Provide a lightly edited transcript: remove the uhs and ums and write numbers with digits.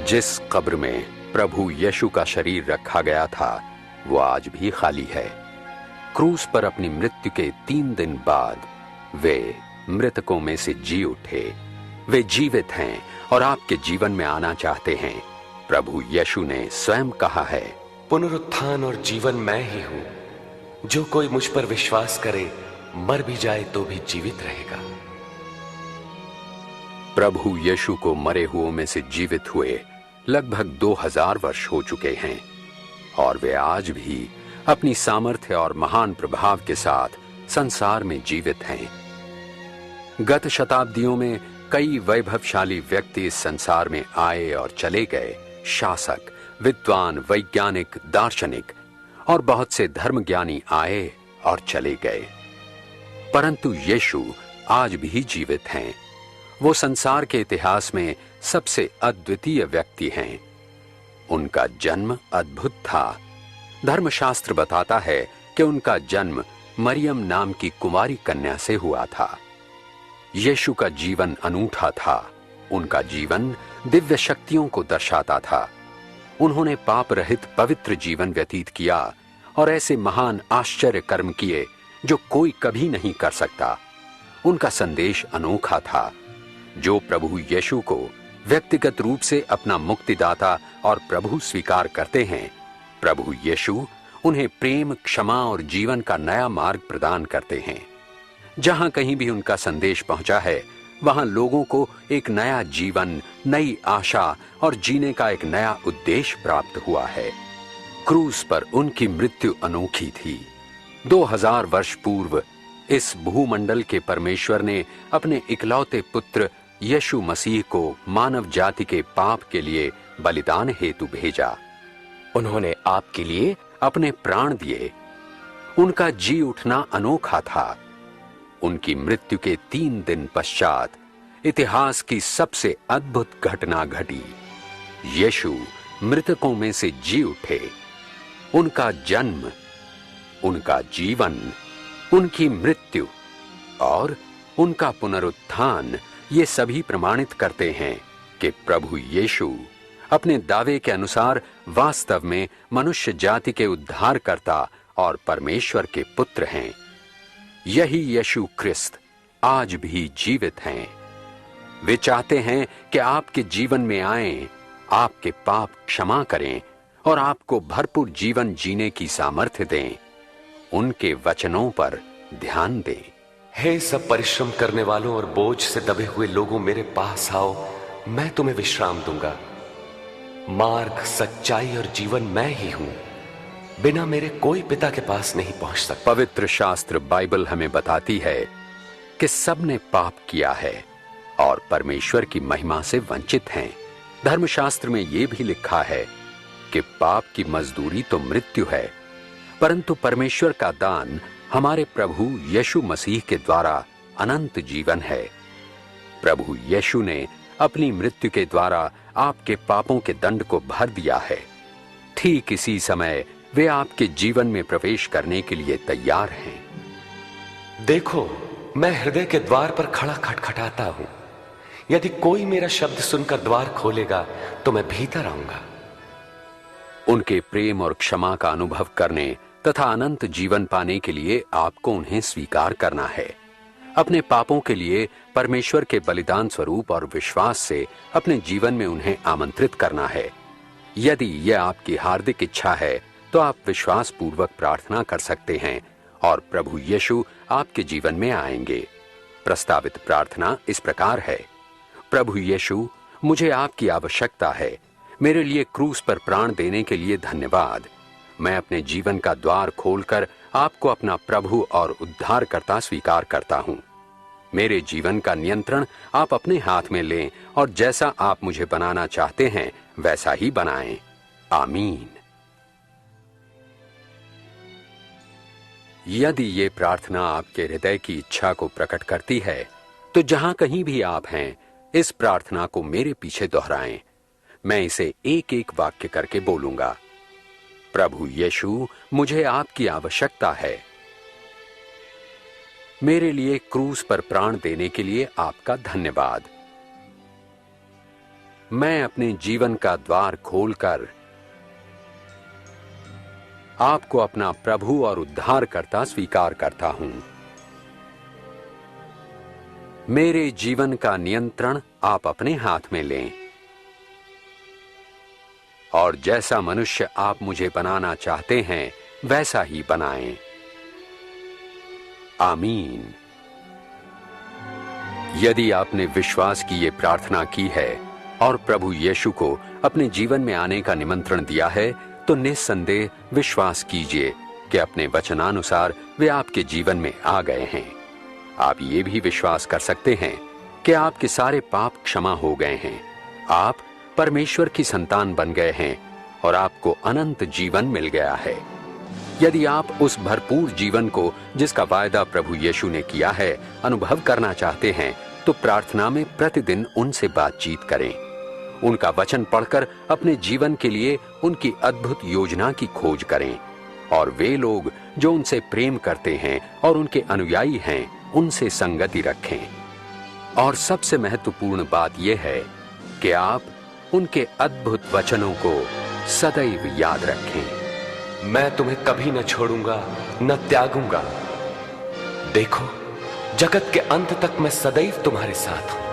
जिस कब्र में प्रभु यीशु का शरीर रखा गया था वो आज भी खाली है। क्रूस पर अपनी मृत्यु के 3 दिन बाद वे मृतकों में से जी उठे। वे जीवित हैं और आपके जीवन में आना चाहते हैं। प्रभु यीशु ने स्वयं कहा है, पुनरुत्थान और जीवन मैं ही हूं। जो कोई मुझ पर विश्वास करे मर भी जाए तो भी जीवित रहेगा। प्रभु यीशु को मरे हुओं में से जीवित हुए लगभग 2000 वर्ष हो चुके हैं और वे आज भी अपनी सामर्थ्य और महान प्रभाव के साथ संसार में जीवित हैं। गत शताब्दियों में कई वैभवशाली व्यक्ति इस संसार में आए और चले गए। शासक, विद्वान, वैज्ञानिक, दार्शनिक और बहुत से धर्मज्ञानी आए और चले गए, परंतु यीशु आज भी जीवित हैं। वो संसार के इतिहास में सबसे अद्वितीय व्यक्ति हैं। उनका जन्म अद्भुत था। धर्मशास्त्र बताता है कि उनका जन्म मरियम नाम की कुंवारी कन्या से हुआ था। यीशु का जीवन अनूठा था। उनका जीवन दिव्य शक्तियों को दर्शाता था। उन्होंने पाप रहित पवित्र जीवन व्यतीत किया और ऐसे महान आश्चर्य कर्म किए जो कोई कभी नहीं कर सकता। उनका संदेश अनोखा था। जो प्रभु यीशु को व्यक्तिगत रूप से अपना मुक्तिदाता और प्रभु स्वीकार करते हैं, प्रभु यीशु उन्हें प्रेम, क्षमा और जीवन का नया मार्ग प्रदान करते हैं। जहां कहीं भी उनका संदेश पहुंचा है वहां लोगों को एक नया जीवन, नई आशा और जीने का एक नया उद्देश्य प्राप्त हुआ है। क्रूस पर उनकी मृत्यु अनोखी थी। 2000 वर्ष पूर्व इस भूमंडल के परमेश्वर ने अपने इकलौते पुत्र यीशु मसीह को मानव जाति के पाप के लिए बलिदान हेतु भेजा। उन्होंने आपके लिए अपने प्राण दिए। उनका जी उठना अनोखा था। उनकी मृत्यु के 3 दिन पश्चात इतिहास की सबसे अद्भुत घटना घटी। यीशु मृतकों में से जी उठे। उनका जन्म, उनका जीवन, उनकी मृत्यु और उनका पुनरुत्थान ये सभी प्रमाणित करते हैं कि प्रभु यीशु अपने दावे के अनुसार वास्तव में मनुष्य जाति के उद्धारकर्ता और परमेश्वर के पुत्र हैं। यही यीशु ख्रिस्त आज भी जीवित हैं। वे चाहते हैं कि आपके जीवन में आएं, आपके पाप क्षमा करें और आपको भरपूर जीवन जीने की सामर्थ्य दें। उनके वचनों पर ध्यान दें। हे सब परिश्रम करने वालों और बोझ से दबे हुए लोगों, मेरे पास आओ, मैं तुम्हें विश्राम दूंगा। मार्ग, सच्चाई और जीवन मैं ही हूं। बिना मेरे कोई पिता के पास नहीं पहुंच सकता। पवित्र शास्त्र बाइबल हमें बताती है कि सबने पाप किया है और परमेश्वर की महिमा से वंचित हैं। धर्मशास्त्र में यह भी लिखा है कि पाप की मजदूरी तो मृत्यु है, परंतु परमेश्वर का दान हमारे प्रभु यीशु मसीह के द्वारा अनंत जीवन है। प्रभु यीशु ने अपनी मृत्यु के द्वारा आपके पापों के दंड को भर दिया है। ठीक इसी समय वे आपके जीवन में प्रवेश करने के लिए तैयार हैं। देखो, मैं हृदय के द्वार पर खड़ा खटखटाता हूं। यदि कोई मेरा शब्द सुनकर द्वार खोलेगा तो मैं भीतर आऊंगा। उनके प्रेम और क्षमा का अनुभव करने तथा अनंत जीवन पाने के लिए आपको उन्हें स्वीकार करना है। अपने पापों के लिए परमेश्वर के बलिदान स्वरूप और विश्वास से अपने जीवन में उन्हें आमंत्रित करना है। यदि यह आपकी हार्दिक इच्छा है तो आप विश्वास पूर्वक प्रार्थना कर सकते हैं और प्रभु यीशु आपके जीवन में आएंगे। प्रस्तावित प्रार्थना इस प्रकार है: प्रभु यीशु, मुझे आपकी आवश्यकता है। मेरे लिए क्रूस पर प्राण देने के लिए धन्यवाद। मैं अपने जीवन का द्वार खोलकर आपको अपना प्रभु और उद्धारकर्ता स्वीकार करता हूं। मेरे जीवन का नियंत्रण आप अपने हाथ में लें और जैसा आप मुझे बनाना चाहते हैं वैसा ही बनाएं। आमीन। यदि ये प्रार्थना आपके हृदय की इच्छा को प्रकट करती है तो जहां कहीं भी आप हैं, इस प्रार्थना को मेरे पीछे दोहराएं। मैं इसे एक एक वाक्य करके बोलूंगा। प्रभु यीशु, मुझे आपकी आवश्यकता है। मेरे लिए क्रूस पर प्राण देने के लिए आपका धन्यवाद। मैं अपने जीवन का द्वार खोलकर आपको अपना प्रभु और उद्धारकर्ता स्वीकार करता हूं। मेरे जीवन का नियंत्रण आप अपने हाथ में लें और जैसा मनुष्य आप मुझे बनाना चाहते हैं वैसा ही बनाएं। आमीन। यदि आपने विश्वास की ये प्रार्थना की है और प्रभु यीशु को अपने जीवन में आने का निमंत्रण दिया है, तो निस्संदेह विश्वास कीजिए कि अपने वचनानुसार वे आपके जीवन में आ गए हैं। आप ये भी विश्वास कर सकते हैं कि आपके सारे पाप क्षमा हो गए हैं, आप परमेश्वर की संतान बन गए हैं और आपको अनंत जीवन मिल गया है। यदि आप उस भरपूर जीवन को जिसका वायदा प्रभु यीशु ने किया है अनुभव करना चाहते हैं, तो प्रार्थना में प्रतिदिन उनसे बातचीत करें। उनका वचन पढ़कर अपने जीवन के लिए उनकी अद्भुत योजना की खोज करें और वे लोग जो उनसे प्रेम करते हैं और उनके अनुयायी हैं, उनसे संगति रखें। और सबसे महत्वपूर्ण बात यह है कि आप उनके अद्भुत वचनों को सदैव याद रखें। मैं तुम्हें कभी न छोड़ूंगा न त्यागूंगा। देखो, जगत के अंत तक मैं सदैव तुम्हारे साथ हूं।